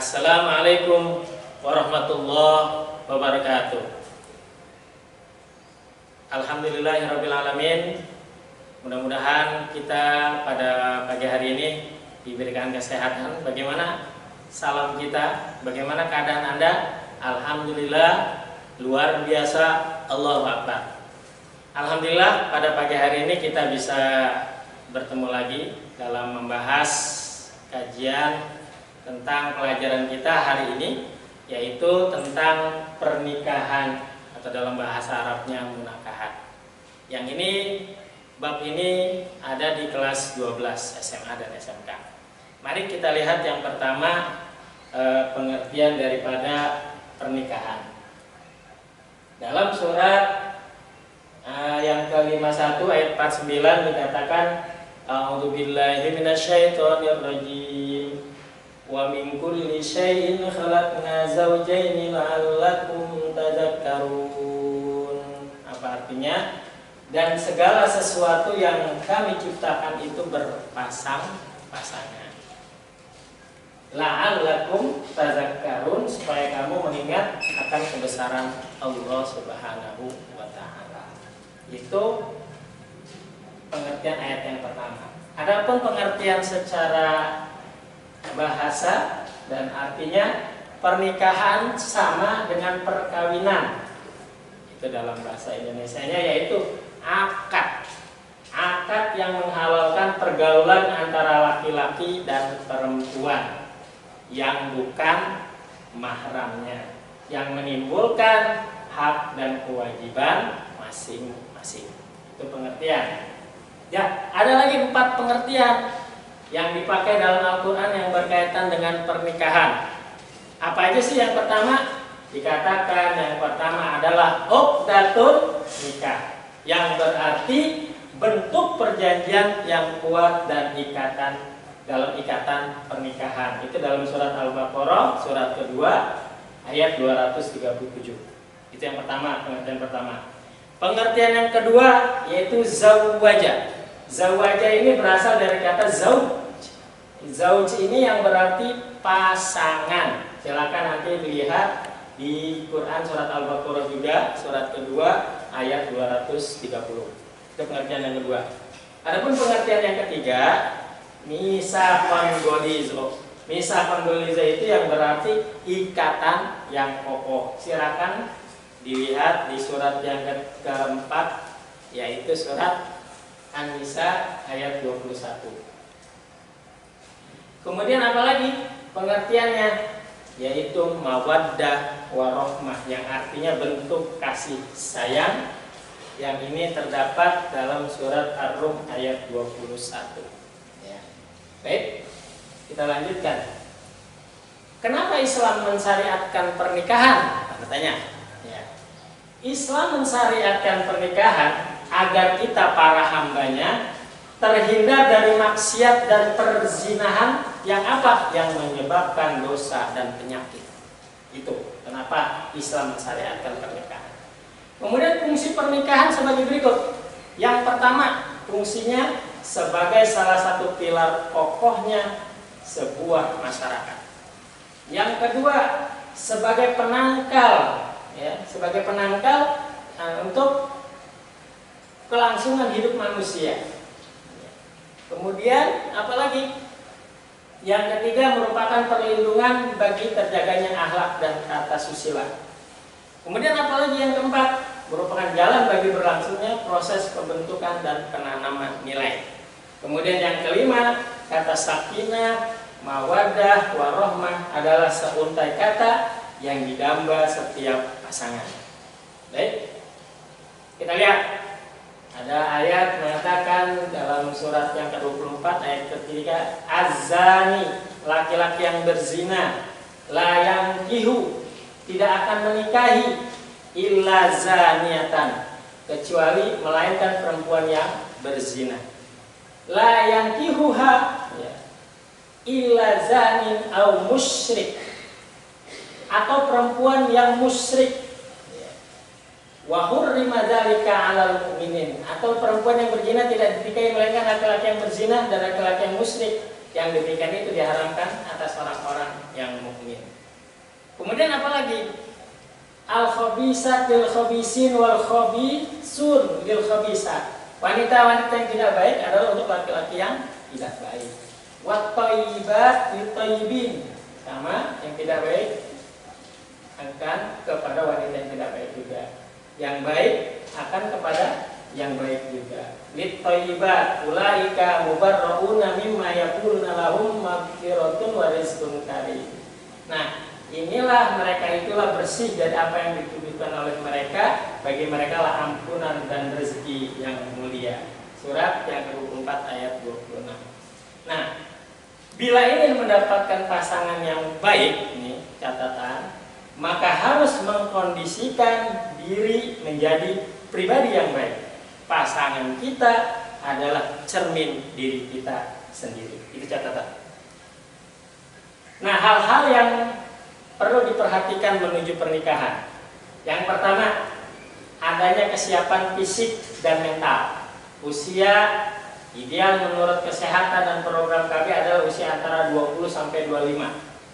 Assalamualaikum warahmatullahi wabarakatuh. Alhamdulillahirrabbilalamin. Mudah-mudahan kita pada pagi hari ini diberikan kesehatan. Bagaimana salam kita? Bagaimana keadaan Anda? Alhamdulillah, luar biasa, Allahu Akbar. Alhamdulillah, pada pagi hari ini kita bisa bertemu lagi dalam membahas kajian tentang pelajaran kita hari ini, yaitu tentang pernikahan atau dalam bahasa Arabnya munakahat. Yang ini, bab ini ada di kelas 12 SMA dan SMK. Mari kita lihat yang pertama, pengertian daripada pernikahan. Dalam surat yang ke-51 ayat 49 dikatakan, A'udzubillahi minasyaitonirrajim. Wa min kulli syai'in khalaqna zawjaini la'allakum tadhakkarun. Apa artinya? Dan segala sesuatu yang kami ciptakan itu berpasang-pasangan. La'allakum tadhakkarun, supaya kamu mengingat akan kebesaran Allah Subhanahu wa taala. Itu pengertian ayat yang pertama. Adapun pengertian secara bahasa dan artinya, pernikahan sama dengan perkawinan. Itu dalam bahasa Indonesianya, yaitu akad. Akad yang menghalalkan pergaulan antara laki-laki dan perempuan yang bukan mahramnya, yang menimbulkan hak dan kewajiban masing-masing. Itu pengertian. Ya, ada lagi 4 pengertian yang dipakai dalam Al-Quran yang berkaitan dengan pernikahan. Apa aja sih? Yang pertama dikatakan, yang pertama adalah uqdatun nikah, yang berarti bentuk perjanjian yang kuat dan ikatan dalam ikatan pernikahan. Itu dalam surat Al-Baqarah surat kedua ayat 237. Itu yang pertama, pengertian pertama. Pengertian yang kedua yaitu zawwaja. Zawwaja ini berasal dari kata zauj. Zauj ini yang berarti pasangan. Silakan nanti dilihat di Quran surat Al-Baqarah juga, surat kedua ayat 230. Itu pengertian yang kedua. Adapun pengertian yang ketiga, misaqan ghalizo. Misaqan ghalizo itu yang berarti ikatan yang kokoh. Silakan dilihat di surat yang keempat, yaitu surat An-Nisa ayat 21. Kemudian apa lagi pengertiannya? Yaitu mawaddah warahmah, yang artinya bentuk kasih sayang. Yang ini terdapat dalam surat Ar-Rum ayat 21. Ya. Baik, kita lanjutkan. Kenapa Islam mensyariatkan pernikahan? Katanya, ya. Islam mensyariatkan pernikahan agar kita para hambanya terhindar dari maksiat dan perzinahan yang apa? Yang menyebabkan dosa dan penyakit. Itu kenapa Islam mensyariatkan pernikahan. Kemudian fungsi pernikahan sebagai berikut. Yang pertama, fungsinya sebagai salah satu pilar kokohnya sebuah masyarakat. Yang kedua, sebagai penangkal, ya, sebagai penangkal untuk kelangsungan hidup manusia. Kemudian apalagi? Yang ketiga, merupakan perlindungan bagi terjaganya akhlak dan tata susila. Kemudian apalagi yang keempat? Merupakan jalan bagi berlangsungnya proses pembentukan dan penanaman nilai. Kemudian yang kelima, kata sakinah, mawaddah, warahmah adalah seuntai kata yang didamba setiap pasangan. Baik, kita lihat. Ada ayat mengatakan dalam surat yang ke-24 ayat ketiga, az-zani, laki-laki yang berzina, la yankihu, tidak akan menikahi, illa zaniatan, kecuali melainkan perempuan yang berzina. La yankihuha, ya, illa zanin au musyrik, atau perempuan yang musyrik. Wa hurrima dzalika 'alal mu'minin, atau perempuan yang berzina tidak dinikahi melainkan laki-laki yang berzina dan laki-laki yang musyrik. Yang demikian itu diharamkan atas orang-orang yang mukmin. Kemudian apalagi? Al-khabisat lil khabisin wal khabisun lil khabisat. Wanita-wanita yang tidak baik adalah untuk laki-laki yang tidak baik. Wat thayyibat lit thayyibin. Sama yang tidak baik akan kepada wanita yang tidak baik juga. Yang baik akan kepada yang baik juga. Lit thayyibat ulaika mubarrauna mimma yaquluna lahum maghfiratun wa rizqun karim. Nah, inilah mereka itulah bersih dari apa yang dituduhkan oleh mereka, bagi mereka lah ampunan dan rezeki yang mulia. Surat yang ke-24 ayat 26. Nah, bila ingin mendapatkan pasangan yang baik, ini catatan, maka harus mengkondisikan diri menjadi pribadi yang baik. Pasangan kita adalah cermin diri kita sendiri. Itu catatan. Nah, hal-hal yang perlu diperhatikan menuju pernikahan. Yang pertama, adanya kesiapan fisik dan mental. Usia ideal menurut kesehatan dan program KB adalah usia antara 20 sampai 25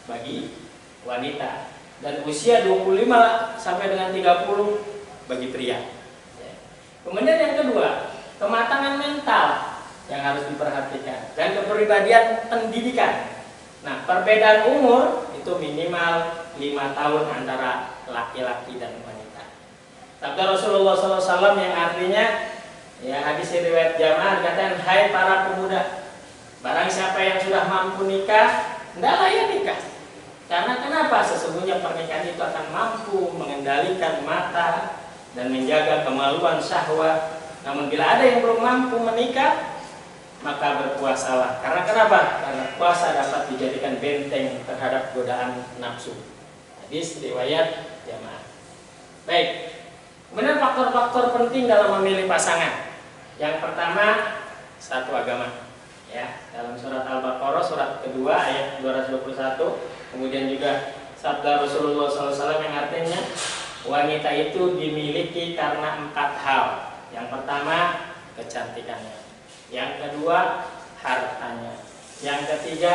bagi wanita, dan usia 25 sampai dengan 30 bagi pria. Kemudian yang kedua, kematangan mental yang harus diperhatikan dan kepribadian pendidikan. Nah, perbedaan umur itu minimal 5 tahun antara laki-laki dan wanita. Sabda Rasulullah SAW yang artinya, ya, hadis riwayat Jamaah dikatakan, hai para pemuda, barang siapa yang sudah mampu nikah, hendaklah ia nikah. Karena kenapa? Sesungguhnya pernikahan itu akan mampu mengendalikan mata dan menjaga kemaluan syahwat. Namun bila ada yang belum mampu menikah, maka berpuasalah. Karena kenapa? Karena puasa dapat dijadikan benteng terhadap godaan nafsu. Hadis riwayat Jamaah. Baik. Kemudian faktor-faktor penting dalam memilih pasangan. Yang pertama, satu agama. Ya, dalam surat Al-Baqarah surat kedua ayat 221. Kemudian juga sabda Rasulullah SAW yang artinya, wanita itu dimiliki karena 4 hal. Yang pertama, kecantikannya. Yang kedua, hartanya. Yang ketiga,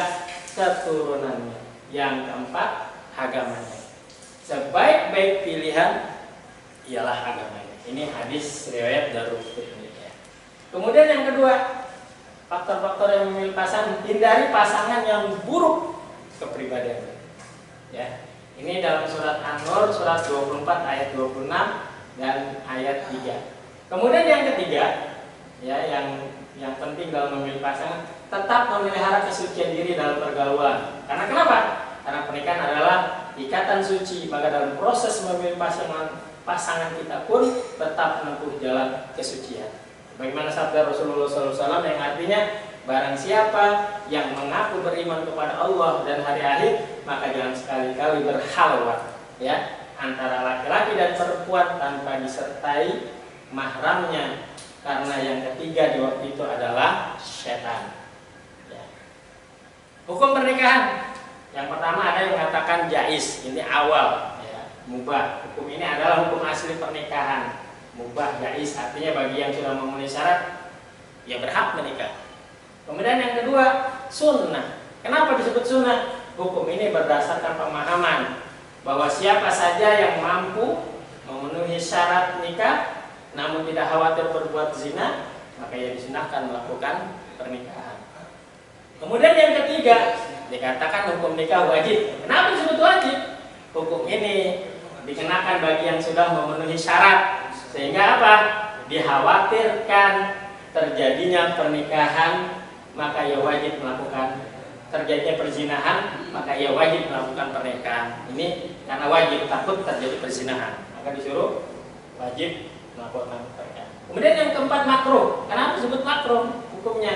keturunannya. Yang keempat, agamanya. Sebaik-baik pilihan ialah agamanya. Ini hadis riwayat Daruqutni. Kemudian yang kedua, faktor-faktor yang memilih pasangan, hindari pasangan yang buruk kepribadiannya. Ya. Ini dalam surat An-Nur surat 24 ayat 26 dan ayat 3. Kemudian yang ketiga, ya, yang penting dalam memilih pasangan, tetap memelihara kesucian diri dalam pergaulan. Karena kenapa? Karena pernikahan adalah ikatan suci, maka dalam proses memilih pasangan kita pun tetap menempuh jalan kesucian. Bagaimana sabda Rasulullah SAW yang artinya, barang siapa yang mengaku beriman kepada Allah dan hari akhir, maka jangan sekali-kali berhalwat, ya, antara laki-laki dan perempuan tanpa disertai mahramnya, karena yang ketiga di waktu itu adalah setan. Ya. Hukum pernikahan, yang pertama ada yang mengatakan jais, ini awal, ya, mubah. Hukum ini adalah hukum asli pernikahan, mubah, jais, artinya bagi yang sudah memenuhi syarat, ya berhak menikah. Kemudian yang kedua, sunnah. Kenapa disebut sunnah? Hukum ini berdasarkan pemahaman bahwa siapa saja yang mampu memenuhi syarat nikah namun tidak khawatir berbuat zina, maka ia disunahkan melakukan pernikahan. Kemudian yang ketiga, dikatakan hukum nikah wajib. Kenapa disebut wajib? Hukum ini dikenakan bagi yang sudah memenuhi syarat, sehingga apa? Dikhawatirkan terjadinya pernikahan, maka ia wajib melakukan, terjadinya perzinahan, maka ia wajib melakukan pernikahan. Ini karena wajib, takut terjadi perzinahan, maka disuruh wajib melakukan pernikahan. Kemudian yang keempat, makruh. Kenapa disebut makruh? Hukumnya,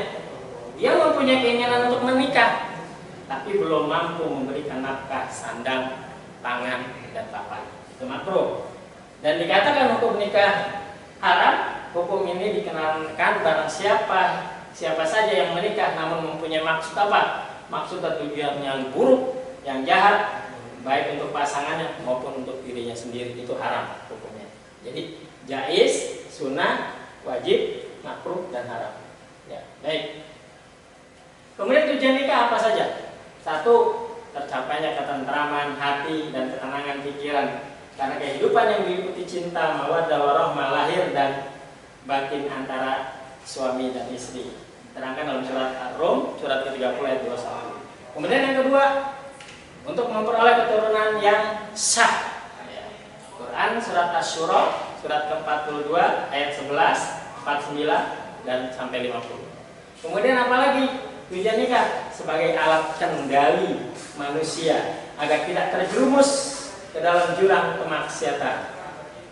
dia mempunyai keinginan untuk menikah, tapi belum mampu memberikan nafkah, sandang, pangan, dan papan. Itu makruh. Dan dikatakan hukum nikah haram. Hukum ini dikenakan barang siapa saja yang menikah namun mempunyai maksud apa? Maksud dan tujuan yang buruk, yang jahat, baik untuk pasangannya maupun untuk dirinya sendiri, itu haram hukumnya. Jadi jais, sunnah, wajib, makruh, dan haram. Ya, baik. Kemudian tujuan nikah apa saja? Satu, tercapainya ketentraman hati dan ketenangan pikiran. Karena kehidupan yang diikuti cinta, mawaddah warahmah lahir dan batin antara suami dan istri. Terangkan dalam surat Ar-Rum, surat ke-30 ayat 21. Kemudian yang kedua, untuk memperoleh keturunan yang sah. Quran surat Asy-Syura, surat ke-42 ayat 11, 49 dan sampai 50. Kemudian apalagi? Tujuan nikah sebagai alat kendali manusia agar tidak terjerumus ke dalam jurang kemaksiatan.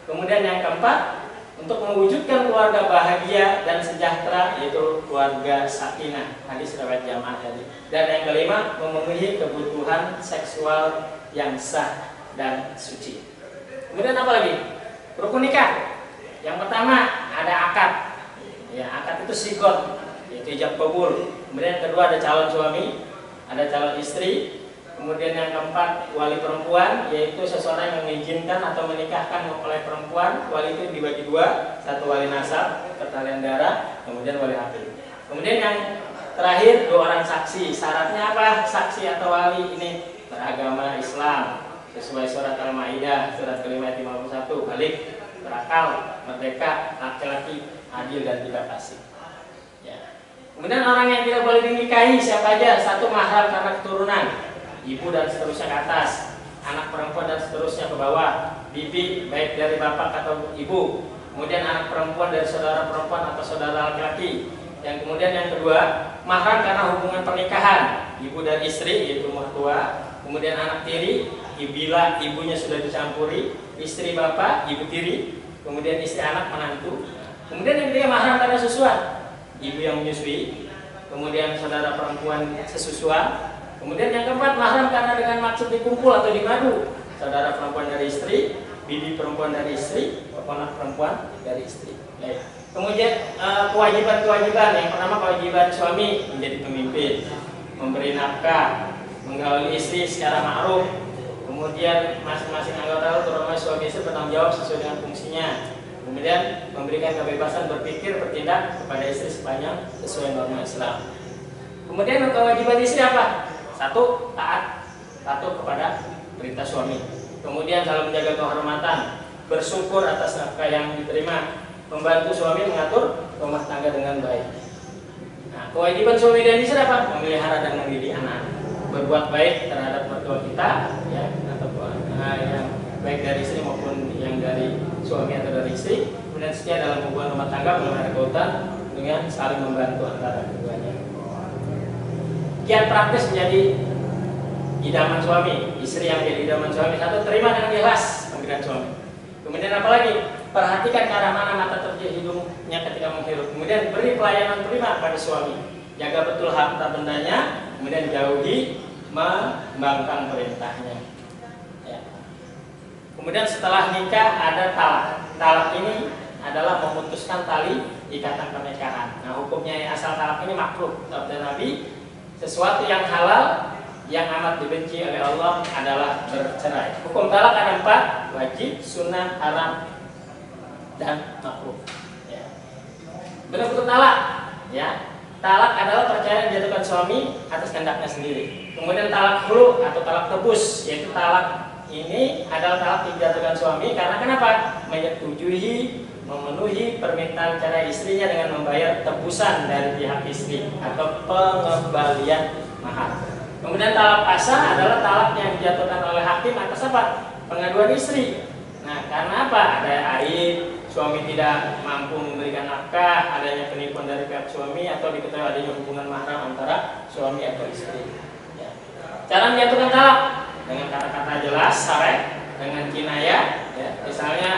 Kemudian yang keempat, untuk mewujudkan keluarga bahagia dan sejahtera, yaitu keluarga sakinah, hadis riwayat Jamaah tadi. Dan yang kelima, memenuhi kebutuhan seksual yang sah dan suci. Kemudian apa lagi? Rukun nikah. Yang pertama ada akad. Ya, akad itu sigot, yaitu ijab kabul. Kemudian yang kedua ada calon suami, ada calon istri. Kemudian yang keempat wali perempuan, yaitu seseorang yang mengizinkan atau menikahkan oleh perempuan. Wali itu dibagi dua, satu wali nasab, pertalian darah, kemudian wali hakik. Kemudian yang terakhir dua orang saksi. Syaratnya apa? Saksi atau wali ini beragama Islam sesuai surat Al-Maidah surat kelima ayat 51, balik, berakal, merdeka, laki-laki, adil dan tidak fasik. Kemudian orang yang tidak boleh dinikahi siapa aja? Satu, mahram karena keturunan, ibu dan seterusnya ke atas, anak perempuan dan seterusnya ke bawah, bibi baik dari bapak atau ibu. Kemudian anak perempuan dari saudara perempuan atau saudara laki-laki. Yang kemudian yang kedua, mahram karena hubungan pernikahan, ibu dan istri yaitu mertua. Kemudian anak tiri, bila ibunya sudah dicampuri, istri bapak, ibu tiri. Kemudian istri anak menantu. Kemudian yang ketiga, mahram karena susuan, ibu yang menyusui, kemudian saudara perempuan sesusuan. Kemudian yang keempat, mahram karena dengan maksud dikumpul atau dimadu, saudara perempuan dari istri, bibi perempuan dari istri, keponak perempuan dari istri. Kemudian kewajiban-kewajiban, yang pertama kewajiban suami menjadi pemimpin, memberi nafkah, menggauli istri secara ma'ruf. Kemudian masing-masing anggota terutama suami istri bertanggung jawab sesuai dengan fungsinya. Kemudian memberikan kebebasan berpikir, bertindak kepada istri sepanjang sesuai norma Islam. Kemudian kewajiban istri apa? Satu, taat, patuh kepada perintah suami. Kemudian selalu menjaga kehormatan, bersyukur atas nafkah yang diterima, membantu suami mengatur rumah tangga dengan baik. Nah, kewajiban suami dan istri apa? Memelihara dan mendidik anak, berbuat baik terhadap mertua kita, ya, atau yang baik dari istri maupun yang dari suami atau dari istri. Kemudian setia dalam hubungan rumah tangga, memelihara keutuhan dengan saling membantu antara keduanya. Kiat praktis menjadi idaman suami, istri yang menjadi idaman suami. Satu, terima dengan ikhlas panggilan suami. Kemudian apalagi? Perhatikan ke arah mana mata terjun hidungnya ketika menghirup. Kemudian beri pelayanan prima pada suami. Jaga betul harta bendanya. Kemudian jauhi membangkang perintahnya. Kemudian setelah nikah ada talak. Talak ini adalah memutuskan tali ikatan pernikahan. Nah, hukumnya asal talak ini makruh. Sabda Nabi, sesuatu yang halal yang amat dibenci oleh Allah adalah bercerai. Hukum talak ada 4, wajib, sunnah, haram, dan makruh. Ya. Bentuk talak, ya. Talak adalah perceraian yang dijatuhkan suami atas kehendaknya sendiri. Kemudian talak hulu atau talak tebus, yaitu talak ini adalah talak yang dijatuhkan suami karena kenapa? Menyetujui, memenuhi permintaan cerai istrinya dengan membayar tebusan dari pihak istri atau pengembalian mahar. Kemudian talak pasah adalah talak yang dijatuhkan oleh hakim atas apa? Pengaduan istri. Nah, karena apa? Ada aib, suami tidak mampu memberikan nafkah, adanya penipuan dari pihak suami, atau diketahui adanya hubungan mahram antara suami atau istri. Ya. Cara menjatuhkan talak dengan kata-kata jelas, sareh, dengan kinayah. Ya. Misalnya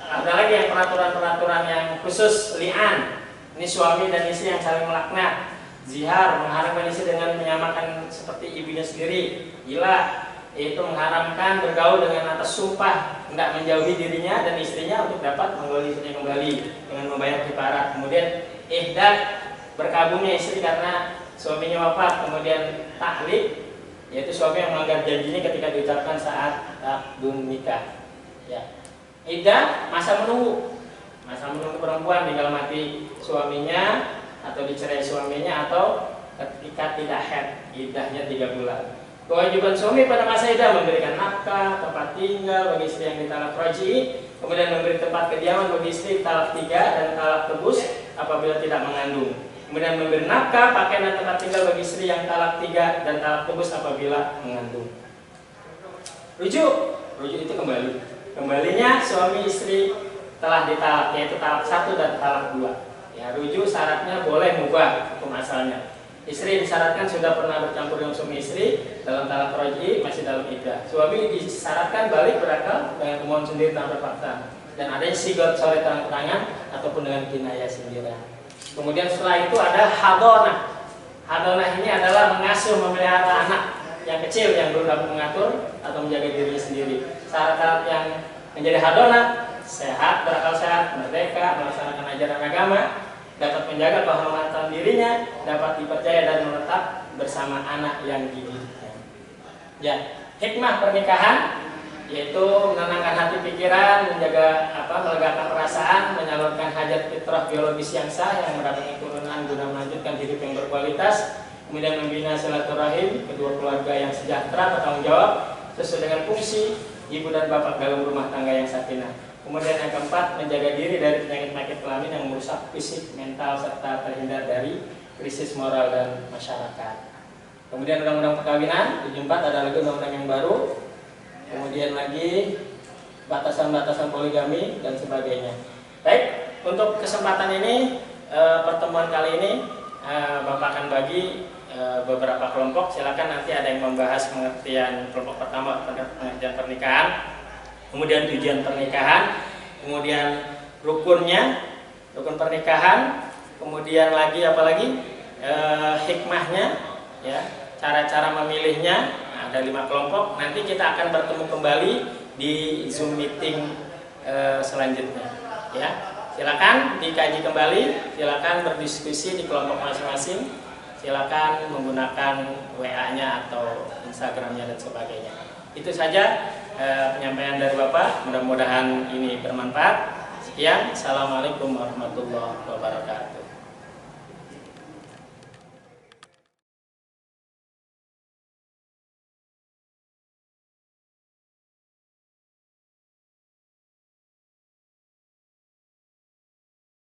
ada lagi yang peraturan-peraturan yang khusus li'an. Ini suami dan istri yang saling melaknat. Zihar, mengharamkan istri dengan menyamakan seperti ibunya sendiri. Ilah, yaitu mengharamkan bergaul dengan atas sumpah hendak menjauhi dirinya dan istrinya untuk dapat menggauli istrinya kembali dengan membayar kifarat. Kemudian ihdad, berkabungnya istri karena suaminya wafat. Kemudian tahlil, yaitu suami yang melanggar janjinya ketika diucapkan saat akdun nikah. Ya. Iddah, masa menunggu perempuan tinggal mati suaminya atau dicerai suaminya, atau ketika tidak haid, iddahnya 3 bulan. Kewajiban suami pada masa iddah memberikan nafkah, tempat tinggal bagi istri yang ditalak raj'i, kemudian memberi tempat kediaman bagi istri talak 3 dan talak tebus apabila tidak mengandung. Kemudian memberi nafkah, pakaian dan tempat tinggal bagi istri yang talak 3 dan talak tebus apabila mengandung. Rujuk itu kembali. Kembalinya suami istri telah ditalak, yaitu talak 1 dan talak 2. Ya, rujuk syaratnya boleh mubah hukum asalnya. Istri disyaratkan sudah pernah bercampur dengan suami istri dalam talak raj'i, masih dalam iddah. Suami disyaratkan balik berakal dengan kemauan sendiri tanpa fakta, dan adanya sigot sore terang-terangan ataupun dengan kinayah sindiran. Kemudian setelah itu ada hadonah. Hadonah ini adalah mengasuh, memelihara anak yang kecil yang belum dapat mengatur atau menjaga dirinya sendiri. Syarat yang menjadi hadonah: sehat, berakal sehat, merdeka, melaksanakan ajaran agama, dapat menjaga kehormatan dirinya, dapat dipercaya dan menetap bersama anak yang dididiknya. Ya, hikmah pernikahan yaitu menenangkan hati pikiran, melegakan perasaan, menyalurkan hajat fitrah biologis yang sah yang mendapatkan keturunan guna melanjutkan hidup yang berkualitas, kemudian membina silaturahim kedua keluarga yang sejahtera, bertanggung jawab sesuai dengan fungsi ibu dan bapak dalam rumah tangga yang sakinah. Kemudian yang keempat, menjaga diri dari penyakit-penyakit kelamin yang merusak fisik, mental, serta terhindar dari krisis moral dan masyarakat. Kemudian undang-undang perkawinan, 74 ada lagi undang-undang yang baru. Kemudian lagi batasan-batasan poligami dan sebagainya. Baik, untuk kesempatan ini, pertemuan kali ini, Bapak akan bagi beberapa kelompok. Silakan nanti ada yang membahas pengertian kelompok pertama, pengertian pernikahan, kemudian tujuan pernikahan, kemudian rukunnya, rukun pernikahan, kemudian lagi apalagi hikmahnya, ya, cara-cara memilihnya. Ada 5 kelompok. Nanti kita akan bertemu kembali di Zoom meeting selanjutnya. Ya, silakan dikaji kembali, silakan berdiskusi di kelompok masing-masing, silakan menggunakan WA-nya atau Instagram-nya dan sebagainya. Itu saja penyampaian dari Bapak, mudah-mudahan ini bermanfaat. Sekian, Assalamualaikum warahmatullahi wabarakatuh.